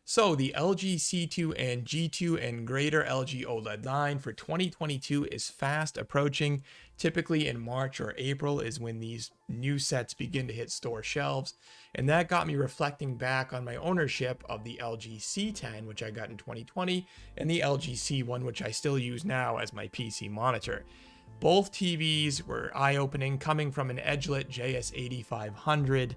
So the LG C2 and G2 and greater LG OLED line for 2022 is fast approaching. Typically in March or April is when these new sets begin to hit store shelves. And that got me reflecting back on my ownership of the LG C10, which I got in 2020, and the LG C1, which I still use now as my PC monitor. Both TVs were eye-opening, coming from an Edgelit JS8500.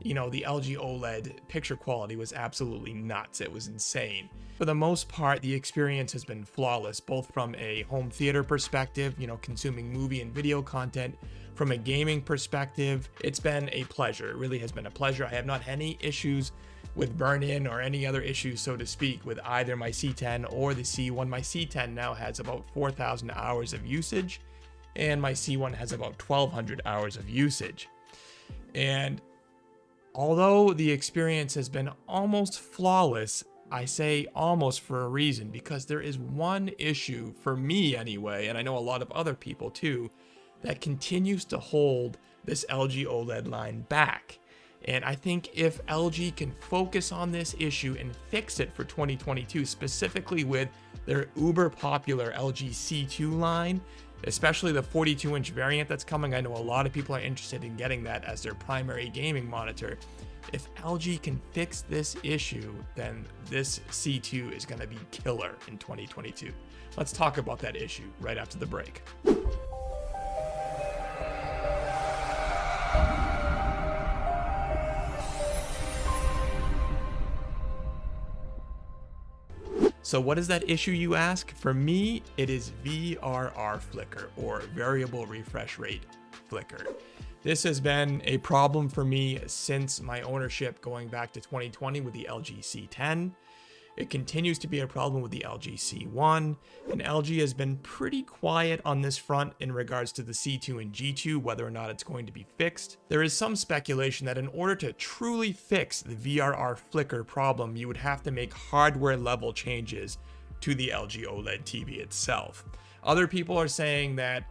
The LG OLED picture quality was absolutely nuts. It was insane. For the most part, the experience has been flawless, both from a home theater perspective, consuming movie and video content. From a gaming perspective, it's been a pleasure. It really has been a pleasure. I have not had any issues with burn-in or any other issues, so to speak, with either my C10 or the C1. My C10 now has about 4,000 hours of usage, and my C1 has about 1,200 hours of usage. And although the experience has been almost flawless, I say almost for a reason, because there is one issue, for me anyway, and I know a lot of other people too, that continues to hold this LG OLED line back. And I think if LG can focus on this issue and fix it for 2022, specifically with their uber popular LG C2 line, especially the 42-inch variant that's coming. I know a lot of people are interested in getting that as their primary gaming monitor. If LG can fix this issue, then this C2 is going to be killer in 2022. Let's talk about that issue right after the break. So what is that issue, you ask? For me, it is VRR flicker, or variable refresh rate flicker. This has been a problem for me since my ownership going back to 2020 with the LG C10. It continues to be a problem with the LG C1, and LG has been pretty quiet on this front in regards to the C2 and G2, whether or not it's going to be fixed. There is some speculation that in order to truly fix the VRR flicker problem, you would have to make hardware level changes to the LG OLED TV itself. Other people are saying that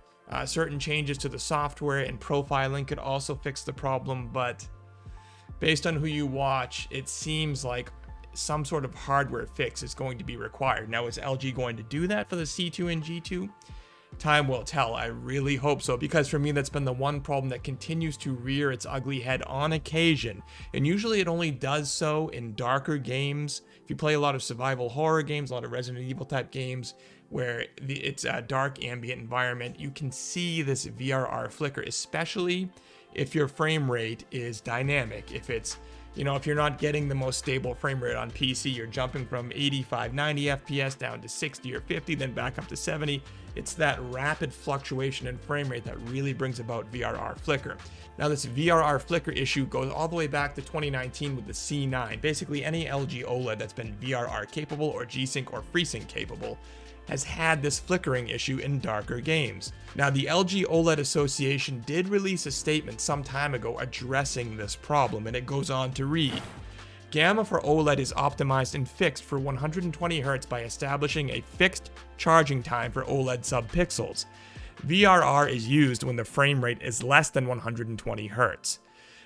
certain changes to the software and profiling could also fix the problem, but based on who you watch, it seems like some sort of hardware fix is going to be required. Now, is LG going to do that for the C2 and G2? Time will tell. I really hope so, because for me, that's been the one problem that continues to rear its ugly head on occasion. And usually it only does so in darker games. If you play a lot of survival horror games, a lot of Resident Evil type games, where it's a dark ambient environment, you can see this VRR flicker, especially if your frame rate is dynamic. If you're not getting the most stable frame rate on PC, you're jumping from 85, 90 FPS down to 60 or 50, then back up to 70. It's that rapid fluctuation in frame rate that really brings about VRR flicker. Now, this VRR flicker issue goes all the way back to 2019 with the C9. Basically, any LG OLED that's been VRR capable or G-Sync or FreeSync capable has had this flickering issue in darker games. Now, the LG OLED Association did release a statement some time ago addressing this problem, and it goes on to read, "Gamma for OLED is optimized and fixed for 120 Hz by establishing a fixed charging time for OLED subpixels. VRR is used when the frame rate is less than 120 Hz.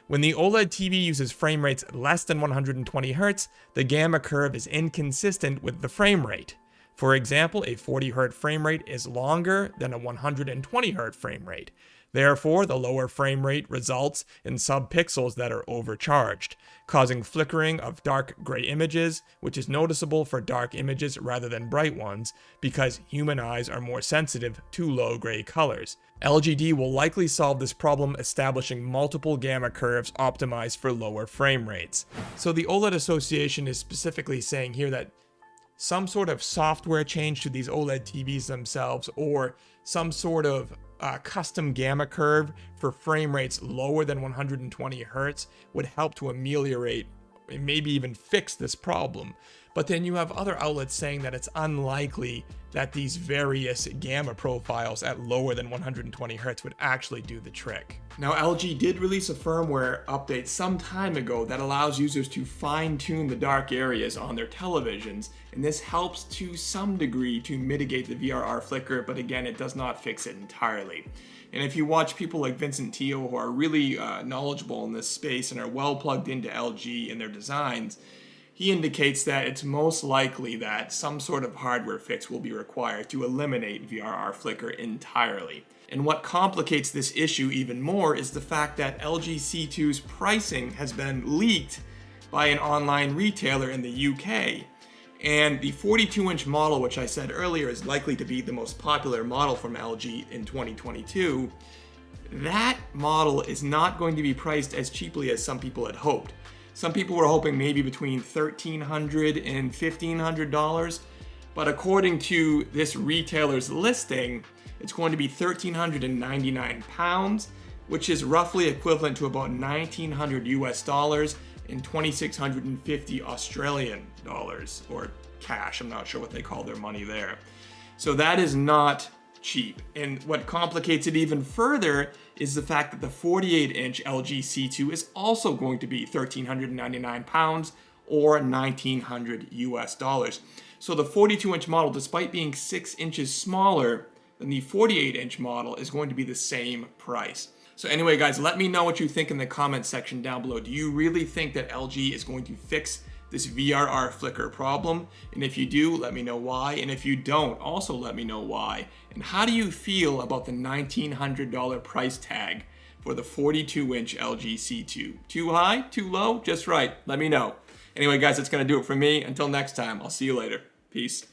When the OLED TV uses frame rates less than 120 Hz, the gamma curve is inconsistent with the frame rate. For example, a 40 Hz frame rate is longer than a 120 Hz frame rate. Therefore, the lower frame rate results in subpixels that are overcharged, causing flickering of dark gray images, which is noticeable for dark images rather than bright ones, because human eyes are more sensitive to low gray colors. LGD will likely solve this problem, establishing multiple gamma curves optimized for lower frame rates." So the OLED Association is specifically saying here that some sort of software change to these OLED TVs themselves, or some sort of custom gamma curve for frame rates lower than 120 Hz would help to ameliorate and maybe even fix this problem. But then you have other outlets saying that it's unlikely that these various gamma profiles at lower than 120 Hz would actually do the trick. Now, LG did release a firmware update some time ago that allows users to fine-tune the dark areas on their televisions, and this helps to some degree to mitigate the VRR flicker, but again, it does not fix it entirely. And if you watch people like Vincent Teo, who are really knowledgeable in this space and are well plugged into LG and their designs, he indicates that it's most likely that some sort of hardware fix will be required to eliminate VRR flicker entirely. And what complicates this issue even more is the fact that LG C2's pricing has been leaked by an online retailer in the UK. And the 42-inch model, which I said earlier is likely to be the most popular model from LG in 2022, that model is not going to be priced as cheaply as some people had hoped. Some people were hoping maybe between $1,300 and $1,500, but according to this retailer's listing, it's going to be 1,399 pounds, which is roughly equivalent to about 1,900 US dollars and 2,650 Australian dollars, or cash. I'm not sure what they call their money there. So that is not cheap. And what complicates it even further is the fact that the 48-inch LG C2 is also going to be 1,399 pounds or 1,900 US dollars. So the 42-inch model, despite being 6 inches smaller than the 48-inch model, is going to be the same price. So anyway, guys, let me know what you think in the comments section down below. Do you really think that LG is going to fix this VRR flicker problem? And if you do, let me know why. And if you don't, also let me know why. And how do you feel about the $1,900 price tag for the 42-inch LG C2? Too high? Too low? Just right. Let me know. Anyway, guys, that's going to do it for me. Until next time, I'll see you later. Peace.